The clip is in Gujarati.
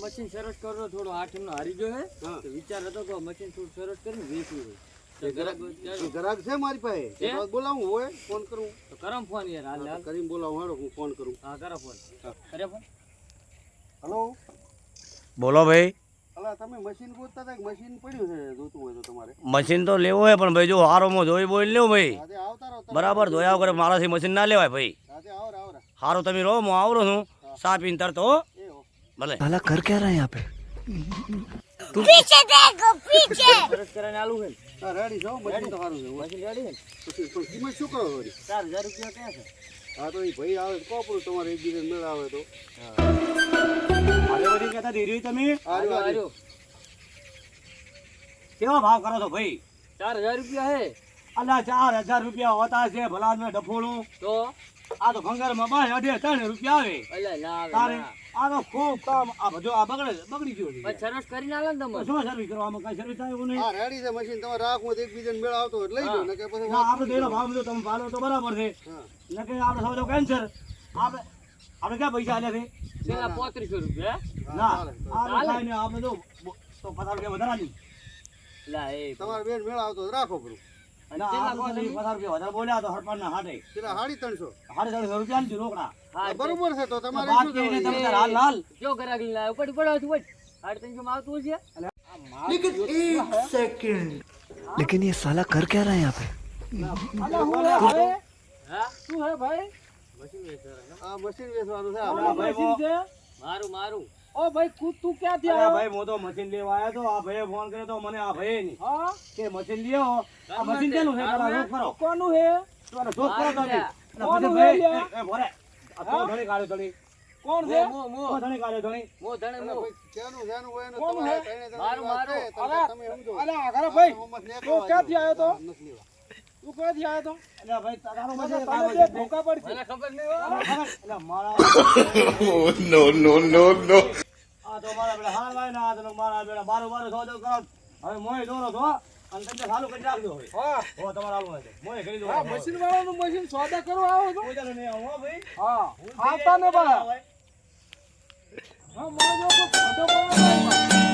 મશીન સરસ કરો થોડો આઠમનો હારી ગયો હે તો વિચાર હતો કે મશીન થોડું સરસ કરીને વેચવું હોય ગ્રાહક છે મારી પાસે બોલાવું હોય ફોન કરું તો કરમ ફોન યાર હાલ કરીને બોલાવું હેડો હું ફોન કરું હા કરો ફોન કરે ફોન હેલો બોલો ભાઈ અલા તમે મશીન ગોતતા હતા કે મશીન પડ્યું છે જોતું હોય તો તમારે મશીન તો લેવું હોય પણ ભાઈ જો હારોમાં જોઈ બોઈ લેવું ભાઈ આજે આવતા રહો બરાબર જોયા વગર મારાથી મશીન ના લેવાય ભાઈ આજે આવો આવો હારો તમે રહો હું આવરો છું સા પીને તરતો એ હો ભલે साला कर क्या रहा है यहाँ पे पीछे देखो पीछे સરસ કરીને આલુ હે હા રેડી છો મશીન તો સારું છે મશીન રેડી હે પછી પણ કિંમત શું કરો વળી 4000 રૂપિયા ક્યાં છે હા તો એ ભાઈ આવે તો કોપરું તમારે એક બીજાને મેળ આવે તો આજે બધી કહેતા ધીરી તમે આર્યો આર્યો કેવા ભાવ કરો છો ભાઈ 4000 રૂપિયા હે અલા 4000 રૂપિયા હોતા છે ભલા મેં ડફોળું તો આ તો ભંગારમાં બાય 3.5 રૂપિયા આવે અલ્યા ના આવે તારે ના. આ તો ખૂબ કામ આ બધું આ બગડી ગયું છે પણ સરસ કરીને આલે ને તમે શું સર્વિસ કરવામાં કઈ સર્વિસ થાય એવું નહીં હા રેડી છે મશીન તમારે રાખવું હોય તો એક બીજાને મેળ આવતો હોય તો લઈ જાઓ ને કે પછી ના આપણે તો એનો ભાવ બધો તમે ભાડો તો બરાબર છે હા નકે આપણે સમજો કેન્સર આપણે ક્યાં પૈસા આલ્યા છે પેલા 3500 રૂપિયા ના ચાલે. આ થાય ને આપણે તો 50 રૂપિયા વધારાની લા એ તમારે બેન મેળ આવતો હોય તો રાખો પરું ના આપણે તો 50 રૂપિયા વધારે બોલ્યા તો હરપાણના હાટે પેલા 350 350 રૂપિયા ની રોકડા હા બરોબર છે તો તમારે વાત શું કે જવાનું? તમે તાર હાલ હાલ જો ગરાક લાવ પડી પડો તું વટ 350 માં આવતું છે लेकिन एक सेकंड लेकिन ये साला कर क्या रहा है यहाँ पे હા શું હે ભાઈ મશીન વેચવાનું આ મશીન વેચવાનું છે અલા આપણે. ભાઈ મશીન છે મારું મારું ઓ ભાઈ તું ક્યાંથી અલા આવ્યો ભાઈ હું તો મશીન લેવા આવ્યો તો આ ભાઈએ ફોન કર્યો તો મને આ ભાઈએ નહીં હા કે મશીન લ્યો આ મશીન કેનું છે પેલા જોક કરો કોનું હે તમારે જોક કરો તમે કોનું ભાઈ હે લ્યા? એ ભરે આ તો ધણી કાઢ્યો ધણી કોણ છે મો મો તો ધણી કાઢ્યો ધણી મો ધણે એટલે મો ભાઈ જેનું જેનું હોય એનું કોણ તમારે હે? ત્રણે ત્રણે મારું, વાત મારું. છે, તમે- અલા, તમે સમજો. અલા આગળ ભાઈ મોહમ્મદ ને તું ક્યાંથી આવ્યો તો નથી લેવા. તું ક્યાંથી આવ્યો તો એટલે ભાઈ તારો મશીન તને કાઢો બે છે ધોકા પડશે મને ખબર નહીં હો એટલે મારા no આ તો મારા બેડા હાર વાય ના આ તો મારા બેડા બારો સોજો કરો હવે મોય દોરો છો અને તમે ચાલુ કરી રાખજો હવે હા હો તમારે આવું હોય મોય કરી દો હા મશીન વાળાનું મશીન સોદા કરવા આવો છો કોઈ ચાલો નહીં આવું હો ભાઈ હા આવતા ને બા હા મારો જો કોઈ ફોટો પાડવાનો